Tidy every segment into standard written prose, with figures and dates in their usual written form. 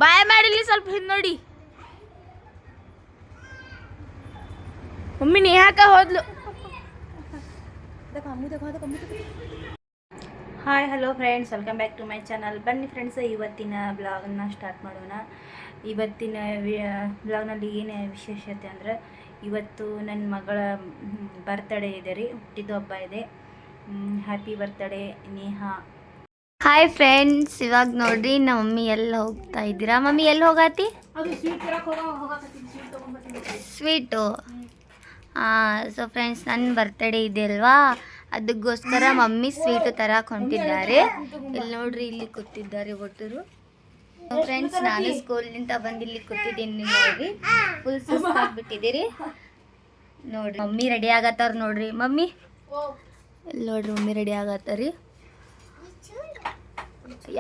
ಬಾಯ್ ಮಾಡಿಲಿ ಸ್ವಲ್ಪ ಹಿಂದೆ ನೋಡಿ. ಮಮ್ಮಿ ನೇಹಾಕ ಹೋದ್ಲು. Hi hello friends, welcome back to my channel. ಬನ್ನಿ ಫ್ರೆಂಡ್ಸ್, ಇವತ್ತಿನ ಬ್ಲಾಗನ್ನು ಸ್ಟಾರ್ಟ್ ಮಾಡೋಣ. ಇವತ್ತಿನ ಬ್ಲಾಗ್ನಲ್ಲಿ ಏನೇ ವಿಶೇಷತೆ ಅಂದರೆ, ಇವತ್ತು ನನ್ನ ಮಗಳ ಬರ್ತ್ಡೇ ಇದೆ ರೀ, ಹುಟ್ಟಿದ ಹಬ್ಬ ಇದೆ. Happy birthday Neha. Hi friends, ಇವಾಗ ನೋಡ್ರಿ ನಮ್ಮ ಮಮ್ಮಿ ಎಲ್ಲಿ ಹೋಗ್ತಾ ಇದ್ದೀರಾ? ಮಮ್ಮಿ ಎಲ್ಲಿ ಹೋಗತ್ತಿ? ಸ್ವೀಟು. ಸೊ ಫ್ರೆಂಡ್ಸ್, ನನ್ನ ಬರ್ತ್ಡೇ ಇದೆ ಅಲ್ವಾ, ಅದಕ್ಕೋಸ್ಕರ ಮಮ್ಮಿ ಸ್ವೀಟು ತರಕ್ಕೆ ಹೊಂಟಿದ್ದಾರೆ. ಇಲ್ಲಿ ನೋಡ್ರಿ, ಇಲ್ಲಿ ಕೂತಿದ್ದಾರೆ ಒಟ್ಟರು. ಫ್ರೆಂಡ್ಸ್, ನಾನು ಸ್ಕೂಲ್ನಿಂದ ಬಂದು ಇಲ್ಲಿ ಕೂತಿದ್ದೀನಿ ನೋಡ್ರಿ. ಫುಲ್ ಸುಸ್ತಾಗ್ಬಿಟ್ಟಿದ್ದೀರಿ ನೋಡ್ರಿ. ಮಮ್ಮಿ ರೆಡಿ ಆಗತ್ತಾರ ನೋಡ್ರಿ. ಮಮ್ಮಿ ಇಲ್ಲಿ ನೋಡ್ರಿ, ಮಮ್ಮಿ ರೆಡಿ ಆಗತ್ತಾರಿ.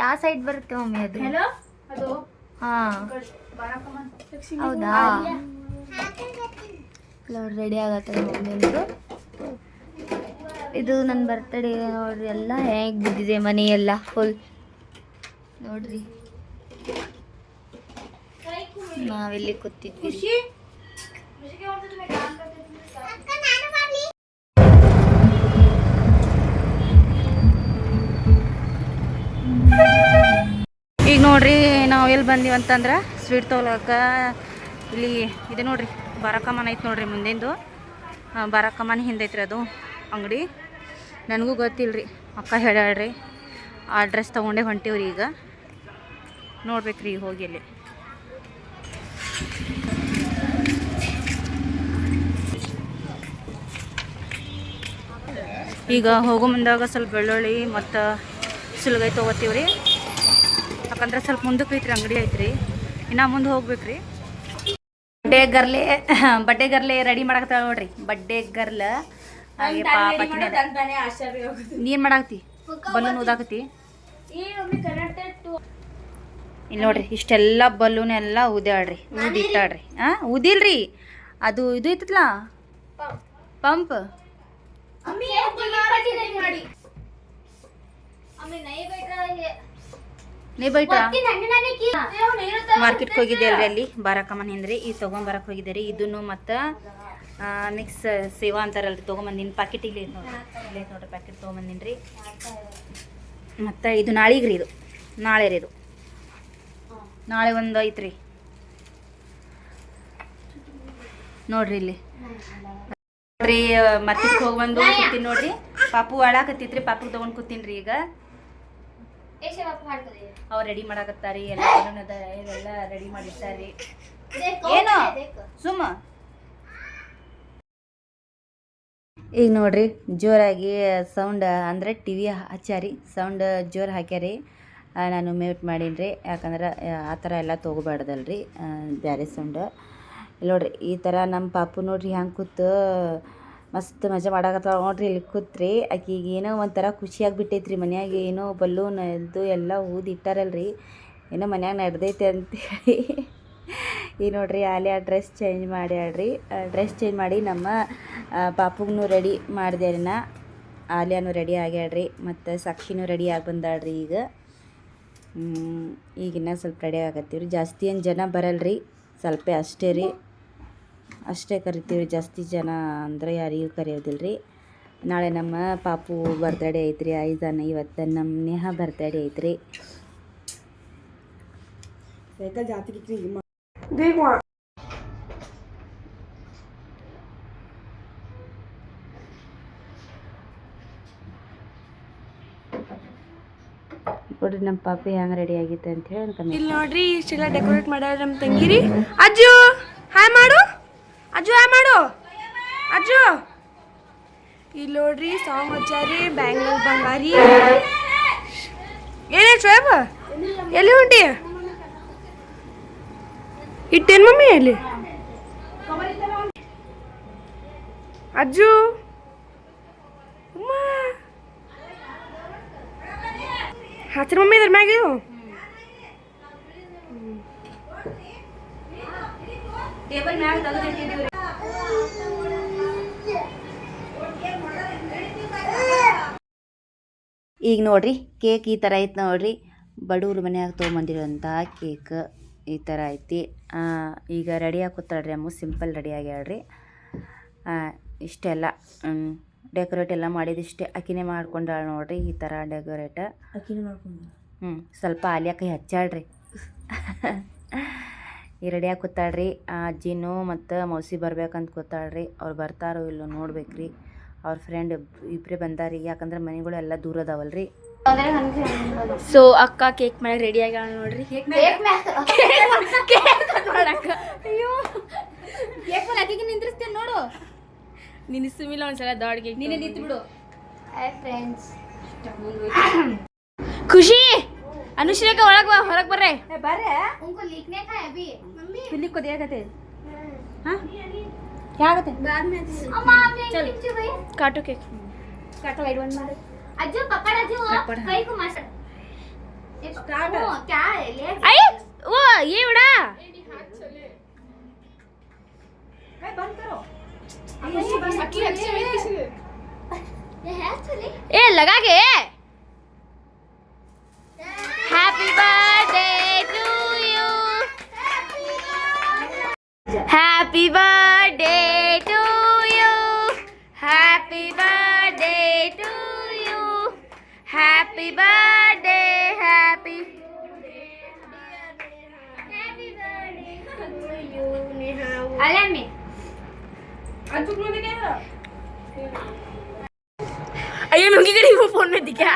ಯಾವ ಸೈಡ್ ಬರುತ್ತೆ ಮಮ್ಮಿ ಅದು? ಹಾಂ, ಹೌದಾ? ನೋಡ್ರಿ, ರೆಡಿ ಆಗತ್ತಾರೆ ಮಮ್ಮಿ ಅಂದರು. ಇದು ನನ್ನ ಬರ್ತ್ಡೇ ನೋಡ್ರಿ. ಎಲ್ಲ ಹೇಗೆ ಬಿದ್ದಿದೆ ಮನೆ ಎಲ್ಲ ಫುಲ್ ನೋಡ್ರಿ. ನಾವಿಲ್ಲಿ ಕೂತಿದ್ವಿ. ಈಗ ನೋಡ್ರಿ, ನಾವು ಎಲ್ಲಿ ಬಂದೀವಿ ಅಂತಂದ್ರೆ ಸ್ವೀಟ್ ತೊಗೊಳಕ. ಇಲ್ಲಿ ಇದೆ ನೋಡ್ರಿ, ಬಾರಕಮ್ಮನ ಐತೆ ನೋಡ್ರಿ ಮುಂದಿಂದು. ಬಾರಕಮ್ಮನ ಹಿಂದೆ ಐತ್ರಿ ಅದು ಅಂಗಡಿ. ನನಗೂ ಗೊತ್ತಿಲ್ಲರಿ, ಅಕ್ಕ ಹೇಳ್ಯಾಳ್ರಿ. ಆ ಡ್ರೆಸ್ ತೊಗೊಂಡೇ ಹೊಂಟೀವ್ರಿ. ಈಗ ನೋಡ್ಬೇಕ್ರಿ, ಈಗ ಹೋಗಿ ಅಲ್ಲಿ. ಈಗ ಹೋಗೋ ಮುಂದಾಗ ಸ್ವಲ್ಪ ಬೆಳ್ಳುಳ್ಳಿ ಮತ್ತು ಸುಲ್ಗಾಯಿ ತೊಗೋತೀವ್ರಿ. ಯಾಕಂದ್ರೆ ಸ್ವಲ್ಪ ಮುಂದಕ್ಕೆ ಐತ್ರಿ, ಅಂಗಡಿ ಐತ್ರಿ. ಇನ್ನು ಮುಂದೆ ಹೋಗ್ಬೇಕ್ರಿ. ಬಡ್ಡೆ ಗರ್ಲೆ ರೆಡಿ ಮಾಡಕತ್ತಾಳ ನೋಡ್ರಿ. ಬಡ್ಡೆ ಗರ್ಲ ಹಾಗೆ ಪಾಪಕಿನ. ನೀನ್ ಮಾಡಾಕತಿ? ಬಲೂನ್ ಊದಾಕತಿ? ಇಲ್ಲಿ ನೋಡ್ರಿ, ಇಷ್ಟೆಲ್ಲ ಬಲೂನ್ ಎಲ್ಲ ಊದ್ಯಾಳ್ರಿ, ಊದಿಟ್ಟಾಳ್ರಿ. ಊದಿಲ್ರಿ, ಅದು ಇದು ಐತಲ್ಲ ಪಂಪ್. ನೀ ಬೈಟ ಮಾರ್ಕೆಟ್ಗೆ ಹೋಗಿದ್ದೆ ಅಲ್ರಿ, ಅಲ್ಲಿ ಬಾರಕಮ್ಮನ ಹಿಂದ್ರಿ. ಈಗ ತೊಗೊಂಬರಕ್ಕೆ ಹೋಗಿದ್ದೆ ರೀ. ಇದನ್ನು ಮತ್ತು ಮಿಕ್ಸ್ ಸೇವಾ ಅಂತಾರಲ್ರಿ, ತೊಗೊಂಬಂದಿನಿ. ಪ್ಯಾಕೆಟಿಗೆ ನೋಡ್ರಿ, ಇಲ್ಲೇ ನೋಡ್ರಿ ಪ್ಯಾಕೆಟ್ ತೊಗೊಂಬಂದಿನಿ ರೀ. ಮತ್ತು ಇದು ನಾಳೆಗೆ ರೀ, ಇದು ನಾಳೆ ರೀ. ಇದು ನಾಳೆ ಒಂದು ಐತ್ರಿ ನೋಡ್ರಿ. ಇಲ್ಲಿ ನೋಡ್ರಿ, ಮತ್ತೆ ಹೋಗ್ಬಂದು ಕೂತೀನಿ ನೋಡ್ರಿ. ಪಾಪು ಆಡಾಕತ್ತಿತ್ರಿ, ಪಾಪು ತೊಗೊಂಡು ಕೂತೀನಿ ರೀ. ಈಗ ಅವ್ರು ರೆಡಿ ಮಾಡಾಕತ್ತಾರಿ. ಎಲ್ಲ ಇದೆಲ್ಲ ರೆಡಿ ಮಾಡಿರ್ತಾರ್ರಿ. ಏನು ಸುಮ್ಮ ಈಗ ನೋಡ್ರಿ, ಜೋರಾಗಿ ಸೌಂಡ್ ಅಂದರೆ ಟಿ ವಿ ಹಚ್ಚಾರಿ, ಸೌಂಡ್ ಜೋರು ಹಾಕ್ಯಾರಿ. ನಾನು ಮ್ಯೂಟ್ ಮಾಡೀನಿ. ಯಾಕಂದ್ರೆ ಆ ಥರ ಎಲ್ಲ ತೊಗೋಬಾರ್ದಲ್ರಿ, ಬೇರೆ ಸೌಂಡ್. ನೋಡ್ರಿ, ಈ ಥರ ನಮ್ಮ ಪಾಪು ನೋಡ್ರಿ ಹ್ಯಾಂಗೆ ಕೂತು ಮಸ್ತ್ ಮಜಾ ಮಾಡಾಕತ್ತಾಳ ನೋಡ್ರಿ. ಇಲ್ಲಿ ಕೂತ್ರಿ. ಆಕಿಗೆ ಏನೋ ಒಂಥರ ಖುಷಿಯಾಗಿಬಿಟ್ಟೈತ್ರಿ. ಮನ್ಯಾಗ ಏನೋ ಬಲೂನ್ ಇದು ಎಲ್ಲ ಊದಿ ಇಟ್ಟಾರಲ್ರಿ, ಏನೋ ಮನ್ಯಾಗ ನಡೆದೈತೆ ಅಂತೇಳಿ. ಈಗ ನೋಡ್ರಿ, ಆಲಿಯಾ ಡ್ರೆಸ್ ಚೇಂಜ್ ಮಾಡ್ಯಾಳ್ರಿ. ಡ್ರೆಸ್ ಚೇಂಜ್ ಮಾಡಿ ನಮ್ಮ ಪಾಪುಗೂ ರೆಡಿ ಮಾಡಿದೆ ರೀ. ಆಲಿಯಾನು ರೆಡಿ ಆಗ್ಯಾಳ್ರಿ, ಮತ್ತು ಸಾಕ್ಷಿನೂ ರೆಡಿ ಆಗಿ ಬಂದಾಳ್ರಿ. ಈಗಿನ್ನ ಸ್ವಲ್ಪ ರೆಡಿ ಆಗತ್ತೀವ್ರಿ. ಜಾಸ್ತಿ ಏನು ಜನ ಬರಲ್ರಿ, ಸ್ವಲ್ಪ ಅಷ್ಟೇ ರೀ, ಅಷ್ಟೇ ಕರಿತೀವಿ. ಜಾಸ್ತಿ ಜನ ಅಂದರೆ ಯಾರಿಗೂ ಕರೆಯೋದಿಲ್ಲ ರೀ. ನಾಳೆ ನಮ್ಮ ಪಾಪು ಬರ್ತ್ಡೇ ಐತ್ರಿ, ಐದಾನ. ಇವತ್ತು ನಮ್ಮ ನೇಹಾ ಬರ್ತ್ಡೇ ಐತ್ರಿ. ನೋಡ್ರಿ ನಮ್ಮ ಪಾಪಿ ಹೆಂಗೆ ರೆಡಿ ಆಗೈತೆ ಅಂತ ಹೇಳಿ ಅನ್ಕೊಂಡೆ. ಇಲ್ಲಿ ನೋಡ್ರಿ, ಇಷ್ಟೆಲ್ಲ ಡೆಕೋರೇಟ್ ಮಾಡ್ಯಾರ ನಮ್ಮ ತಂಗಿರಿ. ಅಜ್ಜು ಹಾಯ್ ಮಾಡು, ಅಜ್ಜು ಹಾಯ್ ಮಾಡು, ಅಜ್ಜು. ಇಲ್ಲಿ ನೋಡ್ರಿ, ಸಾಂಗ್ ಹಚ್ಚಾರಿ, ಬ್ಯಾಂಗ್ಳೂರ್ ಬಂಗಾರಿ. ಏನೇ ಶೋಯಬ್, ಎಲ್ಲಿ ಹೊಂಟಿ? ಇಟ್ಟೇನು ಮಮ್ಮಿ ಅಲ್ಲಿ? ಅಜ್ಜು ಹಚ್ಚಿರ ಮಮ್ಮಿ ಇದ್ರ ಮ್ಯಾಗ ಇದು. ಈಗ ನೋಡ್ರಿ, ಕೇಕ್ ಈ ಥರ ಐತೆ ನೋಡ್ರಿ. ಬಡವ್ರ ಮನ್ಯಾಗ ತೊಗೊಂಬಂದಿರೋಂಥ ಕೇಕ್. ಈ ಥರ ಐತಿ. ಈಗ ರೆಡಿಯಾಗಿ ಕೂತಾಳ್ರಿ ಅಮ್ಮ, ಸಿಂಪಲ್ ರೆಡಿ ಆಗ್ಯಾಳ್ರಿ. ಇಷ್ಟೆಲ್ಲ ಡೆಕೋರೇಟ್ ಎಲ್ಲ ಮಾಡಿದಿಷ್ಟೇ ಆಕಿನೇ ಮಾಡ್ಕೊಂಡಾಳ ನೋಡ್ರಿ. ಈ ಥರ ಡೆಕೋರೇಟ್ ಸ್ವಲ್ಪ ಆಲಿಯ ಕೈ ಹಚ್ಚಾಳ್ರಿ. ಈ ರೆಡಿಯಾಗಿ ಕೂತಾಳ್ರಿ. ಅಜ್ಜಿನೂ ಮತ್ತು ಮೌಸಿ ಬರ್ಬೇಕಂತ ಕೂತಾಳ್ರಿ. ಅವ್ರು ಬರ್ತಾರೋ ಇಲ್ಲೋ ನೋಡ್ಬೇಕ್ರಿ. ಅವ್ರ ಫ್ರೆಂಡ್ ಇಬ್ಬರೇ ಬಂದಾರಿ, ಯಾಕಂದ್ರೆ ಮನೆಗಳು ಎಲ್ಲ ದೂರ ಅದಾವಲ್ರಿ. ಸೊ ಅಕ್ಕ ಕೇಕ್ ಮಾಡಿ ರೆಡಿ ಆಗ್ಯಾಳ ನೋಡ್ರಿ. ಅಕ್ಕಿಗೆ ನಿಂದ್ರಿಸ್ತೇನೆ ನೋಡು. ನಿನ್ನಿಸುಮಿಲ್ಲ ಒಂದ್ಸಲ ದೊಡ್ಡ ನೀನೇ ನಿಂತು ಬಿಡು. ಖುಷಿ ಅನುಶ್ರೇಖ ಒಳಗ್ ಬಾ, ಹೊರಗೆ ಬರ್ರೆ. पिल्ली को दिया कहते हाँ क्या कहते बाद में चल काटो केक. काटो लाइट बंद मार अज्जू पकड़ अज्जू कई को मार स्टार्ट हो क्या है ले आई वो ये उड़ा कई बंद करो अक्की अच्छे में किसी ये है चले ए लगा के happy birthday to you happy birthday to you happy birthday to you happy birthday happy birthday to you Neha अलन में अज्जू को देने है अयो लुंगी करी वो फोन में दिखा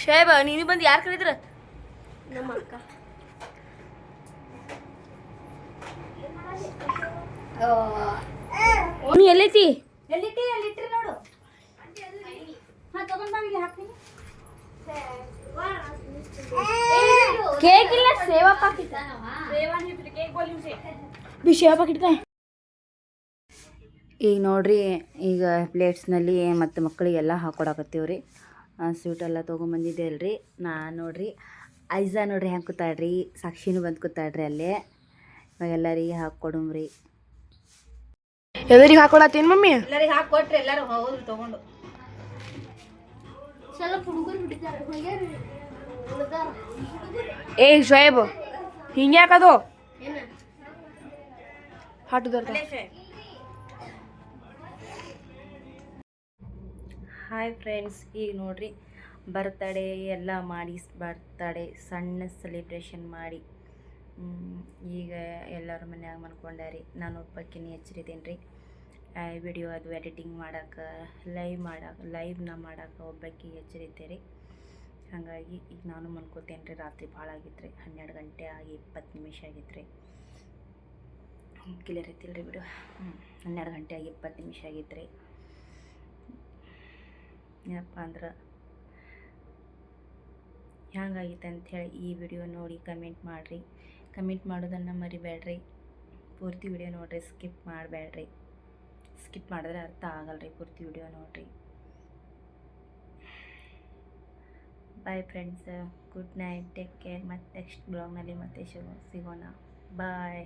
ಶೇಬ ನೀನು ಬಂದು ಯಾರು ಕರೀದ್ರ ನಮ್ಮ ಅಕ್ಕ ನೀ ಎಲ್ಲೈತಿ ಎಲ್ಲಿಟ್ರಿ ನೋಡು ಹಾ ತಗೊಂಡ್ ಬಾ ಇಲ್ಲಿ ಹಾಕ್ತೀನಿ ಕೇಕ್ ಇಲ್ಲ ಸೇವಾ ಪಾಕಿಟ್ भी ಸೇವಾ ಪಾಕಿಟ್ ಈಗ ನೋಡ್ರಿ, ಈಗ ಪ್ಲೇಟ್ಸ್ನಲ್ಲಿ ಮತ್ತು ಮಕ್ಕಳಿಗೆಲ್ಲ ಹಾಕೊಡಕತ್ತೀವ್ರಿ. ಸ್ವೀಟ್ ಎಲ್ಲ ತೊಗೊಂಬಂದಿದ್ದೆ ಅಲ್ರಿ. ನಾನು ನೋಡ್ರಿ ಐಝಾ ನೋಡ್ರಿ ಹೆಂಗೆ ಕೂತಾಳ್ರಿ. ಸಾಕ್ಷಿನೂ ಬಂದು ಕೂತಾಳ್ರಿ ಅಲ್ಲೇ. ಇವಾಗ ಎಲ್ಲರಿಗೆ ಹಾಕ್ಕೊಡುಮ್ರಿ. ಎಲ್ಲರಿಗೆ ಹಾಕೊಳತ್ತೇನು ಮಮ್ಮಿ? ಎಲ್ಲರಿಗೆ ಹಾಕಿ ಕೊಟ್ರಿ, ಎಲ್ಲರೂ ಹೋದ್ರು ತಗೊಂಡು. ಸ್ವಲ್ಪ ಹುಡುಗರು ಬಿಟ್ಟಿದ್ದಾರೆ. ಏ ಶೋಯಬ್ ಹಿಂಗೆ ಯಾಕದು ಹಾಟುದರ್ ಹಾಯ್ ಫ್ರೆಂಡ್ಸ್, ಈಗ ನೋಡ್ರಿ ಬರ್ತಡೇ ಎಲ್ಲ ಮಾಡಿ, ಬರ್ತಡೇ ಸಣ್ಣ ಸೆಲೆಬ್ರೇಷನ್ ಮಾಡಿ ಈಗ ಎಲ್ಲರ ಮನ್ಯಾಗ ಮನ್ಕೊಂಡಾರಿ. ನಾನು ಒಬ್ಬಾಕಿನೇ ಎಚ್ಚರಿದ್ದೀನಿ ರೀ. ವಿಡಿಯೋ ಅದು ಎಡಿಟಿಂಗ್ ಮಾಡೋಕೆ, ಲೈವ್ನ ಮಾಡೋಕೆ ಒಬ್ಬಾಕಿ ಎಚ್ಚರಿದ್ದೆ ರೀ. ಹಾಗಾಗಿ ಈಗ ನಾನು ಮನ್ಕೋತೇನೆ ರೀ. ರಾತ್ರಿ ಭಾಳ ಆಗಿತ್ತು ರೀ, 12 ಗಂಟೆ ಆಗಿ 20 ನಿಮಿಷ ಆಗಿತ್ತು ರೀ. ಕ್ಲಿಯರ್ ಐತಿಲ್ಲ ರೀ ವಿಡಿಯೋ. 12 ಗಂಟೆ ಆಗಿ 20 ನಿಮಿಷ ಆಗಿತ್ತು ರೀ. ಏನಪ್ಪ ಅಂದ್ರೆ ಹ್ಯಾಂಗಾಗಿತ್ತು ಅಂಥೇಳಿ ಈ ವಿಡಿಯೋ ನೋಡಿ ಕಮೆಂಟ್ ಮಾಡಿರಿ. ಕಮೆಂಟ್ ಮಾಡೋದನ್ನು ಮರಿಬೇಡ್ರಿ. ಪೂರ್ತಿ ವಿಡಿಯೋ ನೋಡಿರಿ, ಸ್ಕಿಪ್ ಮಾಡಬೇಡ್ರಿ. ಸ್ಕಿಪ್ ಮಾಡಿದ್ರೆ ಅರ್ಥ ಆಗಲ್ರಿ. ಪೂರ್ತಿ ವಿಡಿಯೋ ನೋಡಿರಿ. Bye friends, good night, take care. ಮತ್ತು ನೆಕ್ಸ್ಟ್ ಬ್ಲಾಗ್ನಲ್ಲಿ ಮತ್ತೆ ಸಿಗೋಣ. ಬಾಯ್.